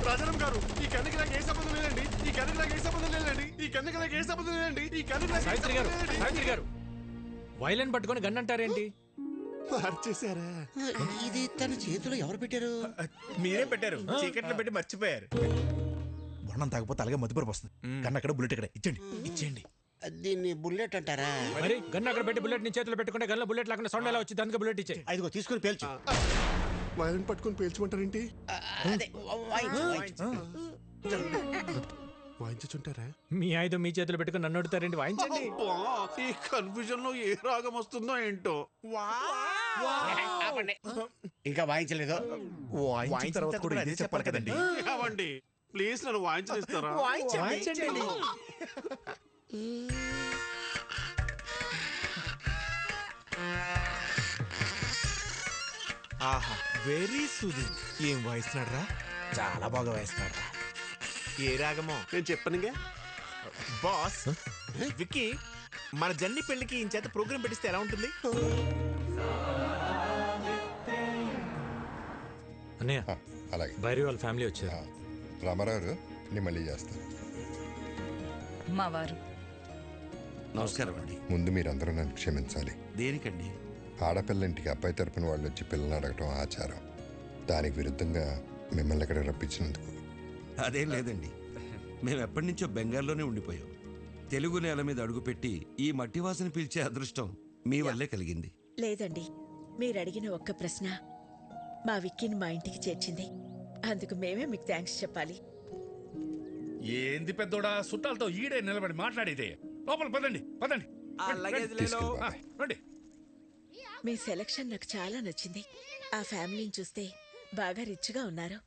రాజారాం గారు ఈ కన్నుకి నాకు ఏ సంబంధం లేదండి. ఈ కన్నుకి నాకు ఏ సంబంధం లేదండి. ఈ కన్నుకి నాకు ఏ సంబంధం లేదండి. ఈ కన్నుకి సావిత్రి గారు, సావిత్రి గారు వైలెన్ పట్టుకొని గన్ అంటారేంటి? మార్చేశారా? ఇది తన చేతిలో ఎవరు పెట్టారు? మీరే పెట్టారు, చీకట్లో పెట్టి మర్చిపోయారు. బొండం తాగపోతే అలాగే మధుపరపు వస్తుంది. కన్ను అక్కడ బుల్లెట్ ఇక్కడ ఇచ్చండి, ఇచ్చేయండి. దీన్ని బుల్లెట్ అంటారా? మరి గన్ అక్కడ పెట్టి బుల్లెట్ ని చేతిలో పెట్టుకుంటే గన్లో బుల్లెట్ లేకుండా సౌండ్ ఎలా వచ్చింది? అందుకే బుల్లెట్ ఇచ్చే. ఇదిగో తీసుకుని పేల్చు. వైలెన్ పట్టుకొని పేల్చమంటారేంటి? అదే వాయించుంటారా? మీ ఆయుధం మీ చేతిలో పెట్టుకుని నన్ను అడుగుతారేంటి? వాయించండి. ఈ కన్ఫ్యూజన్ లో ఏ రాగం వస్తుందో ఏంటో. ఇంకా వాయించలేదు. వాయించిన తర్వాత కూడా ఇదే చెప్పాలి కదండి. అవండి ప్లీజ్ నన్ను వాయించనిస్తారా? వాయించండి. ఆహా, వెరీ సూదింగ్. ఏం వాయిస్తున్నాడు రా? చాలా బాగా వాయిస్తున్నాడు. ఏ రాగమో నేను చెప్పనుగా బాస్. విక్కీ, మన జన్ని పెళ్లికి ఈ చేత ప్రోగ్రామ్ పెట్టిస్తే ఎలా ఉంటుంది? అన్నయ్య, అలాగే భైరవి వాళ్ళ ఫ్యామిలీ వచ్చారు. రామారావు నేను మళ్ళీ చేస్తాను. మా వారు నమస్కారం అండి. ముందు మీరందరూ నన్ను క్షమించాలి. దేనికండి? ఆడపిల్లంటికి అబ్బాయి తరపున వాళ్ళు వచ్చి పిల్లల్ని అడగటం ఆచారం. దానికి విరుద్ధంగా మిమ్మల్ని ఇక్కడ రప్పించినందుకు. అదేం లేదండి, మేము ఎప్పటి నుంచో బెంగాల్లోనే ఉండిపోయాం. తెలుగు నేల మీద అడుగుపెట్టి ఈ మట్టి వాసన పీల్చే అదృష్టం మీ వల్లే కలిగింది. లేదండి, మీరు అడిగిన ఒక్క ప్రశ్న మా విక్కీని మా ఇంటికి చేర్చింది. అందుకు మేమే మీకు థ్యాంక్స్ చెప్పాలి. ఏంది పెద్దోడా చుట్టాలతో ఈడే నిలబడి మాట్లాడేదే? లోపల పదండి పదండి. రండి. మీ సెలక్షన్ నాకు చాలా నచ్చింది. ఆ ఫ్యామిలీని చూస్తే బాగా రిచ్గా ఉన్నారు.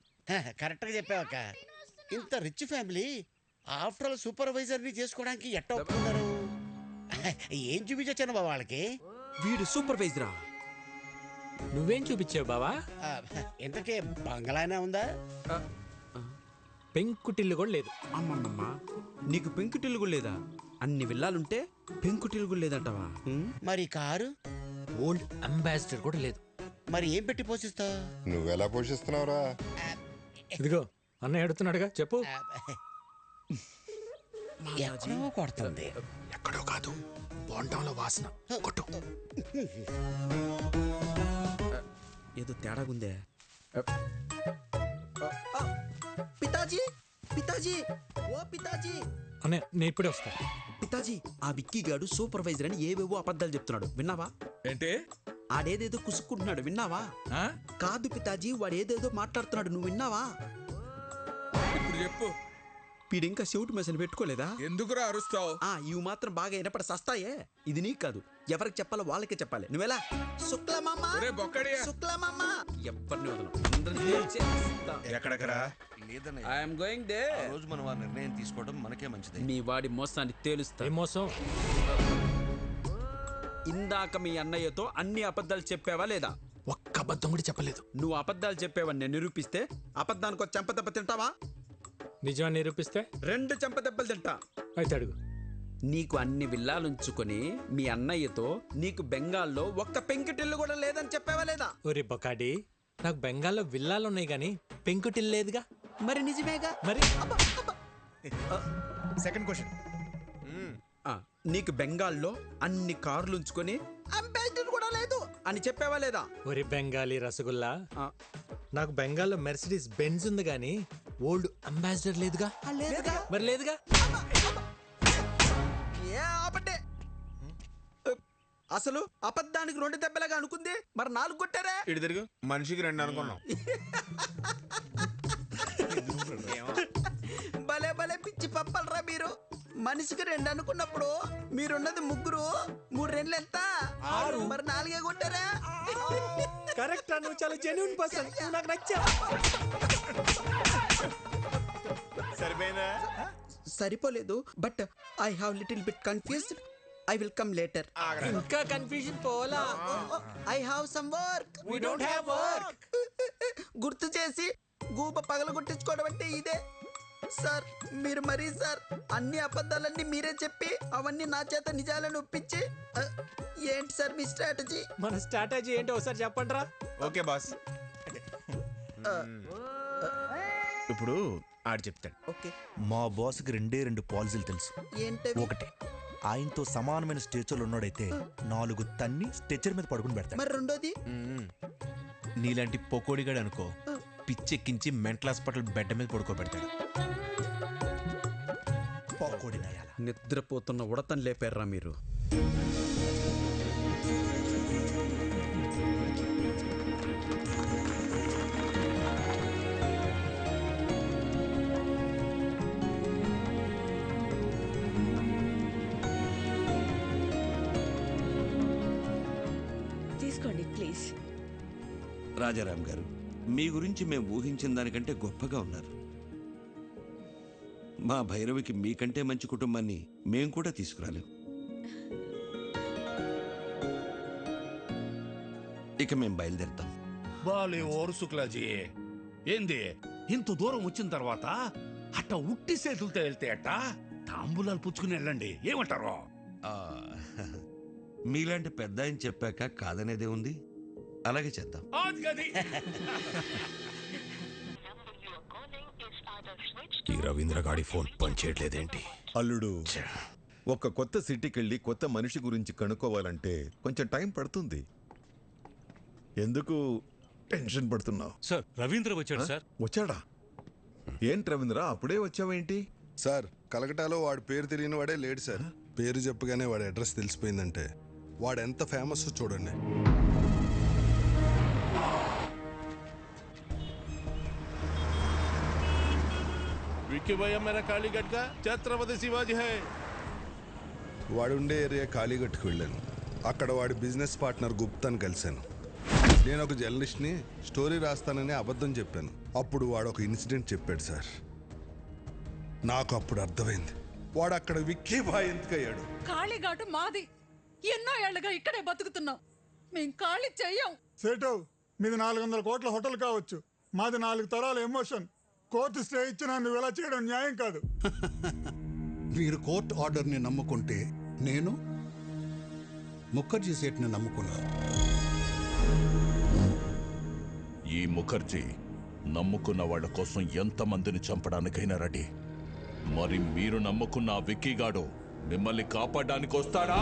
కరెక్ట్ గా చెప్పావక్క. ఇంత rich family after all supervisor ని చేసుకోవడానికి ఎట్ట ఒప్పుకున్నారు? ఏం చూపించొచ్చాను బాబా వాళ్ళకి? వీడు సూపర్వైజరా? నువ్వేం చూపించావు బావా? ఇంతకే బంగ్లానే ఉందా? పెంకుటిల్లు కూడా లేదు. అమ్మమ్మమ్మా, నీకు పెంకుటిల్లు కూడా లేదా? అన్ని విల్లాలుంటే పెంకుటిల్లు కూడా లేదంటవా? మరి కారు? ఓల్డ్ అంబాసిడర్ కూడా లేదు. మరి ఏం పెట్టి పోషిస్తా? నువ్వెలా పోషిస్తున్నావురా? ఇదిగో అన్నయ్య అడుగుతున్నాడుగా, చెప్పు. ఎక్కడో కొడుతుంది. ఎక్కడో కాదు, బొండంలో వాసన. కొట్టు. ఏదో తేడాగుందే. పితాజీ, పితాజీ, ఓ పితాజీ. అన్నయ్య నేను ఇప్పుడే వస్తా. పితాజీ, ఆ విక్కీ గాడు సూపర్వైజర్ అని ఏవేవో అబద్ధాలు చెప్తున్నాడు, విన్నావా? ఏంటి? ఆడేదేదో కుసుక్కుంటున్నాడు, విన్నావా? కాదు పితాజీ, వాడు ఏదేదో మాట్లాడుతున్నాడు, నువ్వు విన్నావా? ఇప్పుడు చెప్పు. వీడింకా చెవుటు మెసలు పెట్టుకోలేదా? ఎందుకురా అరుస్తావు? ఇవి మాత్రం బాగా వినపడ సస్తాయే. ఇది నీకు కాదు, ఎవరికి చెప్పాలో వాళ్ళకే చెప్పాలి. నువ్వెలా? శుక్లమామా, శుక్లమామా, ఎవరిని వదలం. ఎక్కడెక్కడా? I'm going there. ఆ రోజు మనం ఆ నిర్ణయం తీసుకోవడం మనకే మంచిది. మీ వాడి మోసాన్ని తేలుస్తా. ఏం మోసం? ఇందాక మీ అన్నయ్యతో అన్ని అబద్ధాలు చెప్పావా లేదా? ఒక్క అబద్ధం కూడా చెప్పలేదు. నువ్వు అబద్ధాలు చెప్పావని నేను నిరూపిస్తే అబద్ధానికి ఒక చెంపదెబ్బ తింటావా? నిజాన్ని నిరూపిస్తే 2 చెంపదెబ్బలు తింటా. అయితే అడుగు. నీకు అన్ని విల్లాలుంచుకొని మీ అన్నయ్యతో నీకు బెంగాల్లో ఒక్క పెంకుటిల్లు కూడా లేదని చెప్పావా లేదా? ఒరే బొకాడి, నాకు బెంగాల్లో విల్లాలు ఉన్నాయి గానీ పెంకుటిల్లు లేదుగా. మరి నిజమేగా. మరి సెకండ్ క్వశ్చన్, నీకు బెంగాల్లో అన్ని కార్లు ఉంచుకొని అంబాసిడర్ కూడా లేదు అని చెప్పావా లేదా? ఒరే బెంగాలీ రసగుల్లా, నాకు బెంగాల్లో మెర్సిడీస్ బెంజ్ ఉంది గానీ ఓల్డ్ అంబాసిడర్ లేదుగా. మరి లేదుగా. అసలు అబద్ధానికి 2 దెబ్బలుగా అనుకుంది, మరి 4 కొట్టారా? ఇటు తిరుగు, మనిషికి 2 అనుకున్నాం. భలే భలే పిచ్చి పప్పలరా మీరు. మనిషికి 2 అనుకున్నప్పుడు మీరున్నది 3, 3 2 ఎంత? 6. మరి 4 కొట్టారా? కరెక్ట్. నువ్వు చాలా జెన్యూన్ పర్సన్, నువ్వు నాకు నచ్చా. సరిపోయిందా? సరిపోలేదు, but I have little bit confused. I will come later. ఇంకా కన్ఫ్యూజన్ పోలా. I have some work. We don't have work. గుర్తు చేసి గూబ పగలగొట్టించుకోవడం అంటే ఇదే సార్. మీరు మరీ సార్ అన్ని అబద్ధాలన్నీ మీరే చెప్పి అవన్నీ నా చేత నిజాలను ఒప్పించి ఏంటి సార్ మీ స్ట్రాటజీ? మన స్ట్రాటజీ ఏంటో ఒకసారి చెప్పండి రా. Okay boss. ఇప్పుడు ఆడు చెప్తాడు. ఓకే. మా బాస్కి రెండు పాలసీలు తెలుసు. ఏంటవి? ఒకటి, ఆయనతో సమానమైన స్టేచర్లు ఉన్నాడైతే 4 తన్ని స్టేచర్ మీద పడుకుని పెడతాడు. మరి రెండోది? నీలాంటి పొకోడిగాడు అనుకో, పిచ్చెక్కించి మెంటల్ హాస్పిటల్ బెడ్ మీద పడుకోబెడతాడు. పొకోడి నయాల. నిద్రపోతున్న ఉడతను లేపారా మీరు? తీసుకోండి ప్లీజ్. రాజారాం గారు, మీ గురించి మేము ఊహించిన దానికంటే గొప్పగా ఉన్నారు. మా భైరవికి మీకంటే మంచి కుటుంబాన్ని మేం కూడా తీసుకురాలేం. ఇక మేం బయలుదేరుతాం. బాలే ఓరు శుక్లాజీ, ఏంది ఇంత దూరం వచ్చిన తర్వాత అట్ట ఉట్టి చేతులతో వెళ్తే అట్ట తాంబూలాలు పుచ్చుకుని వెళ్ళండి, ఏమంటారు? మీలాంటి పెద్ద ఆయన చెప్పాక కాదనేదే ఉంది. అలాగే చేద్దాం. ఈ రవీంద్ర గాడి ఫోన్ పనిచేయట్లేదేంటి? అల్లుడు, ఒక కొత్త సిటీకి వెళ్ళి కొత్త మనిషి గురించి కనుక్కోవాలంటే కొంచెం టైం పడుతుంది. ఎందుకు టెన్షన్ పడుతున్నావు? సార్, రవీంద్ర వచ్చాడు సార్. వచ్చాడా? ఏంటి రవీంద్ర, అప్పుడే వచ్చావేంటి? సార్, కలకటాలో వాడి పేరు తెలియని వాడే లేడు సార్. పేరు చెప్పగానే వాడి అడ్రస్ తెలిసిపోయిందంటే వాడు ఎంత ఫేమస్ చూడండి. విక్కీ భయ్యా మేరా కాళీగఢ్ కా ఛత్రపతి శివాజీ హై. వాడుండే ఏరియా కాళీగట్టుకు వెళ్ళాను. అక్కడ వాడి బిజినెస్ పార్ట్నర్ గుప్తాని కలిశాను. నేను ఒక జర్నలిస్ట్ని, స్టోరీ రాస్తానని అబద్ధం చెప్పాను. అప్పుడు వాడు ఒక ఇన్సిడెంట్ చెప్పాడు సార్. నాకు అప్పుడు అర్థమైంది వాడు అక్కడ విక్కీ బాయ్ ఎందుకయ్యాడు. కాళీఘాటు మాది. ఎన్నో ఏళ్లుగా ఇక్కడే బతుకుతున్నాం. మేం ఖాళీ చెయ్యం. సేటు, మీది 400 కోట్ల హోటల్ కావచ్చు, మాది 4 తరాల ఎమోషన్. కోర్టు స్టే ఇచ్చినా నువ్వు ఇలా చేయడం న్యాయం కాదు. మీరు కోర్టు ఆర్డర్ని నమ్ముకుంటే నేను ముఖర్జీ సేట్ని నమ్ముకున్నాను. ఈ ముఖర్జీ నమ్ముకున్న వాళ్ళ కోసం ఎంతమందిని చంపడానికైనా రెడీ. మరి మీరు నమ్ముకున్న ఆ విక్కీగాడు మిమ్మల్ని కాపాడడానికి వస్తాడా?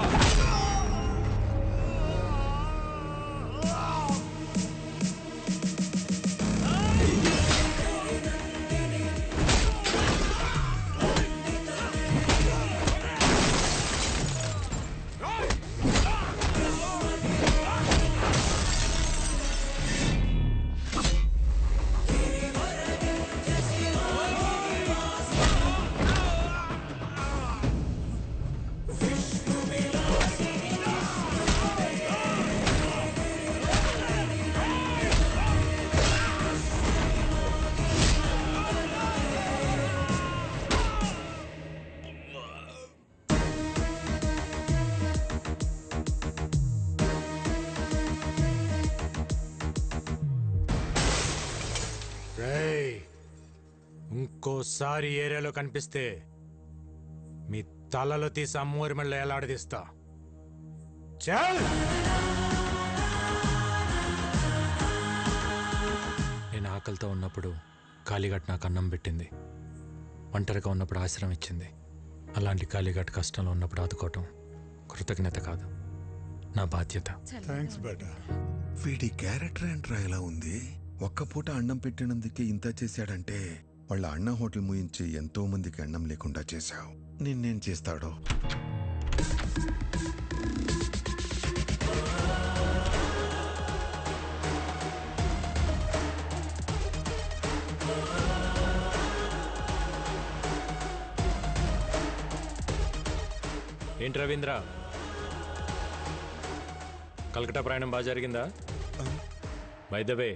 ఇంకోసారి ఏరియాలో కనిపిస్తే మీ తలలో తీసి అమ్మూరి మెళ్ళ ఎలాడదీస్తా. చల్! నేను ఆకలితో ఉన్నప్పుడు కాళీఘాట్ నాకు అన్నం పెట్టింది. ఒంటరిగా ఉన్నప్పుడు ఆశ్రయం ఇచ్చింది. అలాంటి కాళీఘాట్ కష్టంలో ఉన్నప్పుడు ఆదుకోవటం కృతజ్ఞత కాదు, నా బాధ్యత. థ్యాంక్స్ బేటా. వీడి క్యారెక్టర్ ఏంట్రా ఇలా ఉంది? ఒక్క పూట అన్నం పెట్టినందుకే ఇంత చేశాడంటే వాళ్ళ అన్న హోటల్ ముయించి ఎంతో మందికి అన్నం లేకుండా చేశావు. నిన్నేం చేస్తాడో. ఏంటి రవీంద్ర, కలకటా ప్రయాణం బాగా జరిగిందా? బై ద వే,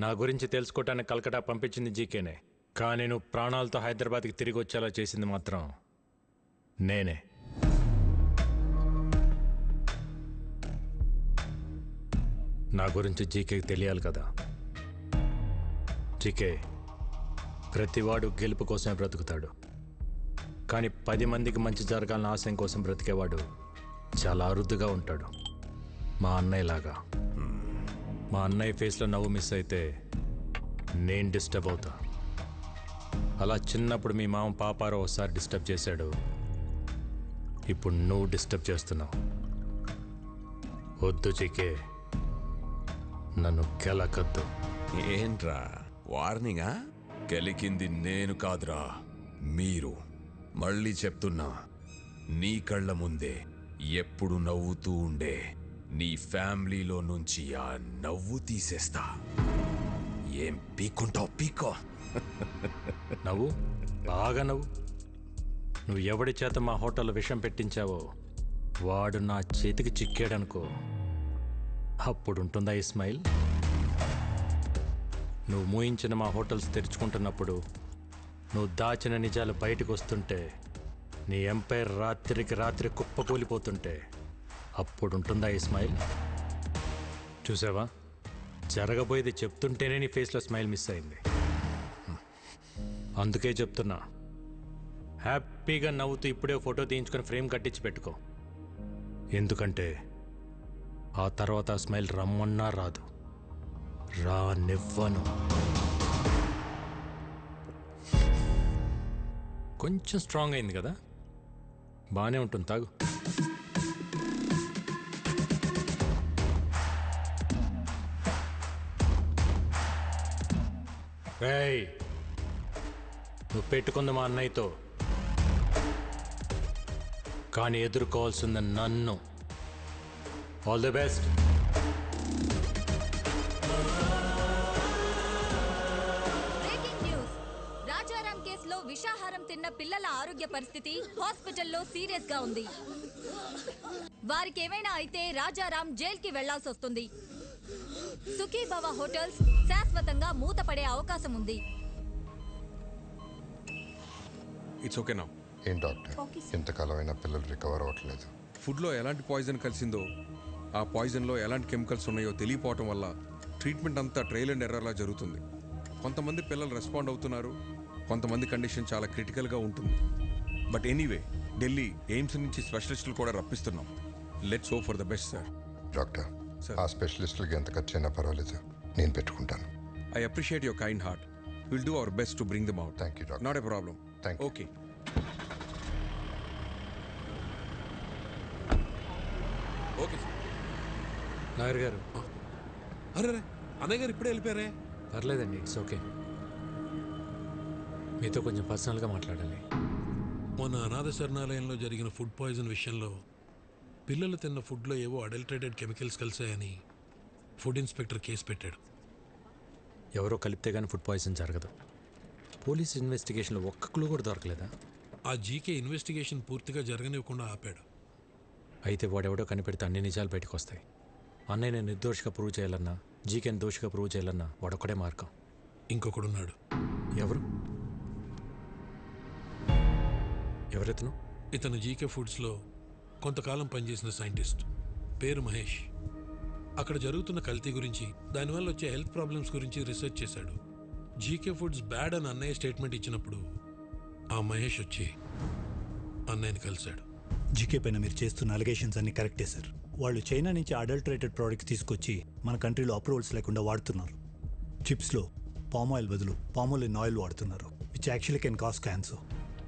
నా గురించి తెలుసుకోవటానికి కలకటా పంపించింది జీకేనే, కానీ నువ్వు ప్రాణాలతో హైదరాబాద్కి తిరిగి వచ్చేలా చేసింది మాత్రం నేనే. నా గురించి జీకేకి తెలియాలి కదా. జీకే, ప్రతివాడు గెలుపు కోసమే బ్రతుకుతాడు, కానీ 10 మందికి మంచి జరగాలని ఆశయం కోసం బ్రతికేవాడు చాలా అరుదుగా ఉంటాడు. మా అన్నయ్యలాగా. మా అన్నయ్య ఫేస్లో నవ్వు మిస్ అయితే నేను డిస్టర్బ్ అవుతా. అలా చిన్నప్పుడు మీ మామ పాపారో ఒకసారి డిస్టర్బ్ చేశాడు, ఇప్పుడు నువ్వు డిస్టర్బ్ చేస్తున్నావు. వద్దు జీకే, నన్ను కెలకద్దు. ఏంట్రా వార్నింగా? కెలికింది నేను కాదురా, మీరు. మళ్ళీ చెప్తున్నా, నీ కళ్ళ ముందే ఎప్పుడు నవ్వుతూ ఉండే నీ ఫ్యామిలీలో నుంచి ఆ నవ్వు తీసేస్తా. ఏం పీక్కుంటావు పీకో. నవ్వు, బాగా నవ్వు. నువ్వు ఎవడి చేత మా హోటల్లో విషం పెట్టించావో వాడు నా చేతికి చిక్కాడనుకో, అప్పుడుంటుందా ఈ స్మైల్? నువ్వు మూయించిన మా హోటల్స్ తెరుచుకుంటున్నప్పుడు, నువ్వు దాచిన నిజాలు బయటకు వస్తుంటే, నీ ఎంపైర్ రాత్రికి రాత్రి కుప్పకూలిపోతుంటే, అప్పుడుంటుందా ఈ స్మైల్? చూసావా, జరగబోయేది చెప్తుంటేనే నీ ఫేస్లో స్మైల్ మిస్ అయింది. అందుకే చెప్తున్నా, హ్యాపీగా నవ్వుతూ ఇప్పుడే ఫోటో తీయించుకొని ఫ్రేమ్ కట్టించి పెట్టుకో. ఎందుకంటే ఆ తర్వాత ఆ స్మైల్ రమ్మన్నా రాదు, రానివ్వను. కొంచెం స్ట్రాంగ్ అయింది కదా, బాగానే ఉంటుంది, తాగు. రేయ్, నువ్వు పెట్టుకుంది మా అన్నయ్యతో, కానీ ఎదుర్కోవాల్సింది నన్ను. All the best. Breaking news. Rajaram కేసులో విషాహారం తిన్న పిల్లల ఆరోగ్య పరిస్థితి హాస్పిటల్లో సీరియస్ గా ఉంది. వారికి ఏమైనా అయితే రాజారాం జైలుకి వెళ్లాల్సి వస్తుంది. సుఖీభవ హోటల్స్ శాశ్వతంగా మూతపడే అవకాశం ఉంది. ఇట్స్ ఓకే నా. ఏం డాక్టర్, ఇంతకాలమైనా పిల్లలు రికవర్ అవ్వట్లేదు. ఫుడ్లో ఎలాంటి పాయిజన్ కలిసిందో, ఆ పాయిజన్లో ఎలాంటి కెమికల్స్ ఉన్నాయో తెలియపోవటం వల్ల ట్రీట్మెంట్ అంతా ట్రయల్ అండ్ ఎర్రర్లా జరుగుతుంది. కొంతమంది పిల్లలు రెస్పాండ్ అవుతున్నారు, కొంతమంది కండిషన్ చాలా క్రిటికల్గా ఉంటుంది. బట్ ఎనీవే, ఢిల్లీ ఎయిమ్స్ నుంచి స్పెషలిస్టులు కూడా రప్పిస్తున్నాం. Let's hope for the best sir. Doctor, ఆ స్పెషలిస్టులకి ఎంత ఖర్చు అయినా పర్వాలేదు, నేను పెట్టుకుంటాను. I appreciate your kind heart. Will do our best to bring them out. Thank you doctor. Not a problem. Thank you. Okay. Okay sir. Nagar garu. అరే అన్నయ్య గారు ఇప్పుడే వెళ్ళిపోయారే. పర్లేదండి, ఇట్స్ ఓకే. మీతో కొంచెం పర్సనల్గా మాట్లాడాలి. మొన్న అనాథ శరణాలయంలో జరిగిన ఫుడ్ పాయిజన్ విషయంలో పిల్లలు తిన్న ఫుడ్లో ఏవో అడల్టరేటెడ్ కెమికల్స్ కలిసాయని ఫుడ్ ఇన్స్పెక్టర్ కేసు పెట్టాడు. ఎవరో కలిపితే కానీ ఫుడ్ పాయిజన్ జరగదు. పోలీస్ ఇన్వెస్టిగేషన్లో ఒక్క క్లూ కూడా దొరకలేదా? ఆ జీకే ఇన్వెస్టిగేషన్ పూర్తిగా జరగనివ్వకుండా ఆపాడు. అయితే వాడెవడో కనిపెడితే అన్ని నిజాలు బయటకు వస్తాయి. అన్నయ్యని నిర్దోషిగా ప్రూవ్ చేయాలన్నా, జీకేని దోషిగా ప్రూవ్ చేయాలన్నా వాడొక్కడే మార్గం. ఇంకొకడున్నాడు. ఎవరు? ఎవరెతను? ఇతను జీకే ఫుడ్స్లో కొంతకాలం పనిచేసిన సైంటిస్ట్. పేరు మహేష్. అక్కడ జరుగుతున్న కల్తీ గురించి, దానివల్ల వచ్చే హెల్త్ ప్రాబ్లమ్స్ గురించి రీసెర్చ్ చేశాడు. జీకే ఫుడ్స్ బ్యాడ్ అని అన్నయ్య స్టేట్మెంట్ ఇచ్చినప్పుడు ఆ మహేష్ వచ్చి అన్నయ్యని కలిశాడు. జీకే పైన మీరు చేస్తున్న అలిగేషన్స్ అన్ని కరెక్టే సార్. వాళ్ళు చైనా నుంచి అడల్టరేటెడ్ ప్రోడక్ట్స్ తీసుకొచ్చి మన కంట్రీలో అప్రూవల్స్ లేకుండా వాడుతున్నారు. చిప్స్లో పామ్ ఆయిల్ బదులు పామోలిన్ ఆయిల్ వాడుతున్నారు, which actually can cause cancer.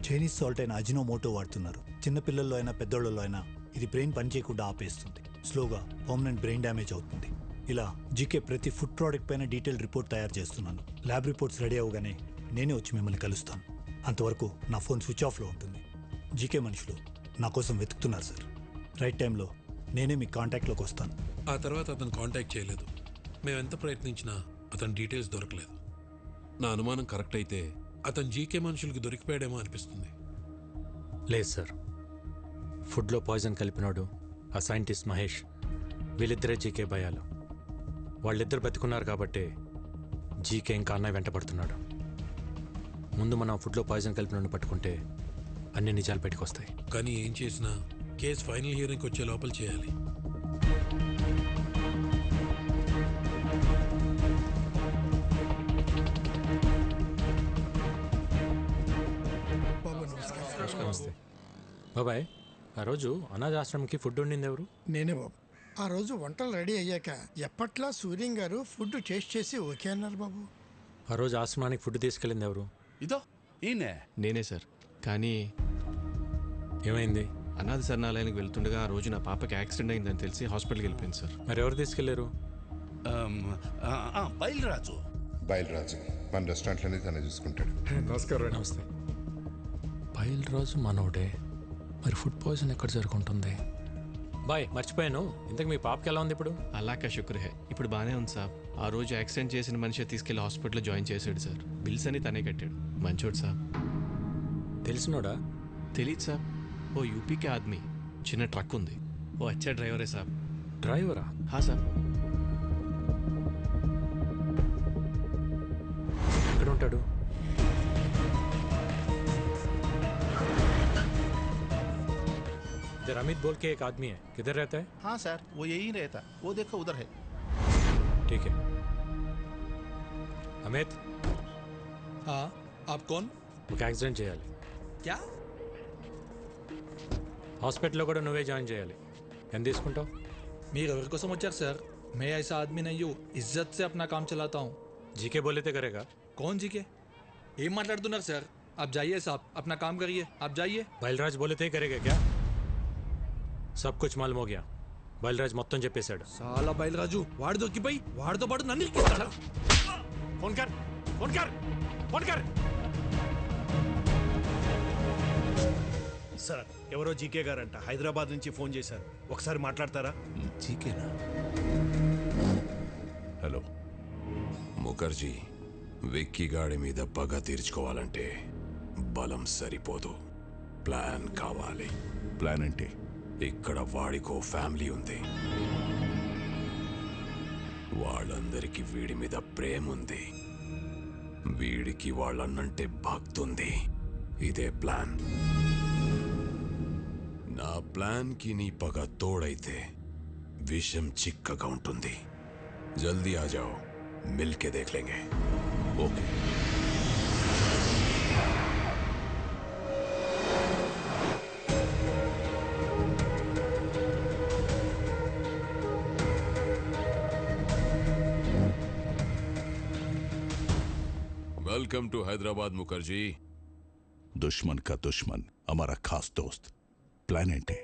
Chinese salt అయిన అజినోమోటో వాడుతున్నారు. చిన్నపిల్లల్లో అయినా పెద్దోళ్ళలో అయినా ఇది బ్రెయిన్ పనిచేయకుండా ఆపేస్తుంది. స్లోగా పర్మనెంట్ బ్రెయిన్ డ్యామేజ్ అవుతుంది. ఇలా జీకే ప్రతి ఫుడ్ ప్రోడక్ట్ పైన డీటెయిల్ రిపోర్ట్ తయారు చేస్తున్నాను. ల్యాబ్ రిపోర్ట్స్ రెడీ అవగానే నేనే వచ్చి మిమ్మల్ని కలుస్తాను. అంతవరకు నా ఫోన్ స్విచ్ ఆఫ్లో ఉంటుంది. జీకే మనుషులు నా కోసం వెతుకుతున్నారు సార్. రైట్ టైంలో నేనే మీ కాంటాక్ట్లోకి వస్తాను. ఆ తర్వాత అతను కాంటాక్ట్ చేయలేదు. మేము ఎంత ప్రయత్నించినా అతని డీటెయిల్స్ దొరకలేదు. నా అనుమానం కరెక్ట్ అయితే అతను జీకే మనుషులకు దొరికిపోయాడేమో అనిపిస్తుంది. లేదు సార్, ఫుడ్లో పాయిజన్ కలిపినాడు ఆ సైంటిస్ట్ మహేష్. వీళ్ళిద్దరే జీకే భయాలు. వాళ్ళిద్దరు బతుకున్నారు కాబట్టి జీకే ఇంకా అన్నయ్య వెంటబడుతున్నాడు. ముందు మనం ఫుడ్లో పాయిజన్ కలిపినోడిని పట్టుకుంటే అన్ని నిజాలు బయటకు వస్తాయి. కానీ ఏం చేసినా కేసు ఫైనల్ హియరింగ్కి వచ్చే లోపల చేయాలి. నమస్తే బాబాయ్. ఆ రోజు అనాథాశ్రమంకి ఫుడ్ వండింది ఎవరు? నేనే బాబు. ఆ రోజు వంటలు రెడీ అయ్యాక ఎప్పట్లా సూర్యం గారు ఫుడ్ టేస్ట్ చేసి ఓకే అన్నారు బాబు. ఆ రోజు ఆశ్రమానికి ఫుడ్ తీసుకెళ్ళింది ఎవరు? ఇదో ఈయనే నేనే సార్. కానీ ఏమైంది? అనాథ శరణాలయానికి వెళ్తుండగా ఆ రోజు నా పాపకి యాక్సిడెంట్ అయిందని తెలిసి హాస్పిటల్కి వెళ్ళిపోయింది సార్. మరి ఎవరు తీసుకెళ్లారు? బయలురాజు. బయలురాజు మన రెస్టారెంట్లోనే తనే చూసుకుంటాడు. నమస్కారం. నమస్తే. బయలురాజు మనోడే. మరి ఫుడ్ పాయిజన్ ఎక్కడ జరుగుతుంది? బాయ్, మర్చిపోయాను. ఇంతకు మీ పాపకి ఎలా ఉంది ఇప్పుడు? అలాకా శుక్ర్ హే, ఇప్పుడు బాగానే ఉంది సార్. ఆ రోజు యాక్సిడెంట్ చేసిన మనిషి తీసుకెళ్లి హాస్పిటల్లో జాయిన్ చేశాడు సార్. బిల్స్ అని తనే కట్టాడు. మంచోడు సార్. తెలిసినోడా? తెలీదు సార్. ఓ యూపీకే ఆద్మీ, చిన్న ట్రక్ ఉంది. ఓ అచ్చా డ్రైవరే సార్. డ్రైవరా? హా సార్. ఎక్కడ ఉంటాడు? इधर अमित बोल के एक आदमी है, किधर रहता है? हाँ सर, वो यही रहता, वो देखो उधर है. ठीक है. अमित. हाँ, आप कौन? ఒక యాక్సిడెంట్ చేయాలి. क्या? హాస్పిటల్లో కూడా నువ్వే జాయిన్ చేయాలి. ఎంత తీసుకుంటావు? మీరు ఎవరి కోసం వచ్చారు సార్? मैं ऐसा आदमी नहीं हूँ, इज्जत से अपना काम चलाता हूँ. जीके बोले थे करेगा? कौन जीके? ఏం మాట్లాడుతున్నారు సార్? आप जाइए साहब, अपना काम करिए, आप जाइए. బయల్రాజ్ बोले थे करेगा क्या? सब कुछ मालूम हो गया. బయల్రాజ్ మొత్తం చెప్పేశాడు. సాలా బయలురాజు వాడు దొరికిపోయి వాడితో పాటు నన్ను ఇరికిస్తాడా? ఫోన్ కర్, ఫోన్ కర్, ఫోన్ కర్. సార్, ఎవరో జీకే గారంట హైదరాబాద్ నుంచి ఫోన్ చేశారు. ఒకసారి మాట్లాడతారా? జీకేనా? హలో ముఖర్జీ, విక్కీ గాడి మీద పగ తీర్చుకోవాలంటే బలం సరిపోదు, ప్లాన్ కావాలి. ప్లాన్ ఏంటి? ఇక్కడ వాడికో ఫ్యామిలీ ఉంది. వాళ్ళందరికీ వీడి మీద ప్రేమ ఉంది. వీడికి వాళ్ళన్నంటే భక్తుంది. ఇదే ప్లాన్. నా ప్లాన్కి నీ పగ తోడైతే విషం చిక్కగా ఉంటుంది. జల్దీ ఆ జాओ, మిల్కే దేఖ్ లేంగే. Okay. Welcome to Hyderabad Mukherjee. दुश्मन का दुश्मन हमारा खास दोस्त. ప్లాన్ ఏంటి?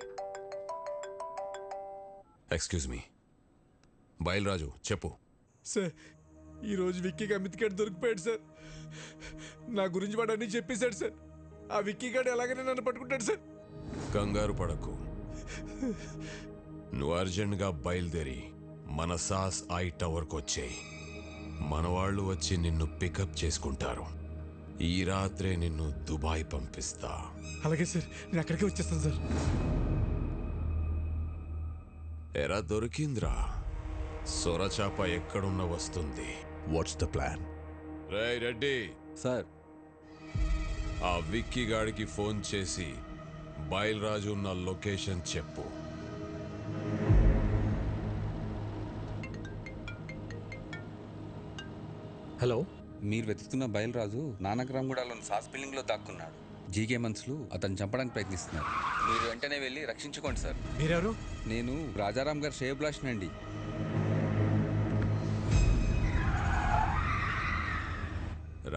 ఎక్స్క్యూజ్ మీ, బయలురాజు చెప్పు. సార్, ఈరోజు విక్కీ అమిత్ గారు దొరికిపోయాడు సార్. నా గురించి వాడు అన్నీ చెప్పేశాడు సార్. ఆ విక్కీ గారు ఎలాగైనా నన్ను పట్టుకుంటాడు సార్. కంగారు పడకు. నువ్వు అర్జెంట్గా బయలుదేరి మన సాస్ ఐ టవర్కి వచ్చేయి. మన వాళ్ళు వచ్చి నిన్ను పికప్ చేసుకుంటారు. ఈ రాత్రే నిన్ను దుబాయ్ పంపిస్తా. అలాగే సార్, నేను అక్కడికే వచ్చేస్తాను సార్. ఎరా దొరికింద్రా, సొరచాప ఎక్కడున్న వస్తుంది. What's the plan? Ray Reddy sir, ఆ విక్కీ గాడికి ఫోన్ చేసి బయలురాజు ఉన్న లొకేషన్ చెప్పు. హలో, మీరు వెతుకుతున్న బయలురాజు నానక్రామ్గూడలోని సాస్ బిల్డింగ్లో దాక్కున్నాడు. జీకే మనుషులు అతన్ని చంపడానికి ప్రయత్నిస్తున్నారు. మీరు వెంటనే వెళ్ళి రక్షించుకోండి సార్. మీరెవరు? నేను రాజారాం గారు శ్రేయభిలాష్ అండి.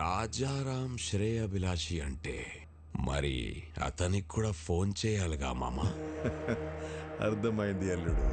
రాజారాం శ్రేయభిలాషి అంటే మరి అతనికి కూడా ఫోన్ చేయాలిగా మామ. అర్థమైంది అల్లుడు.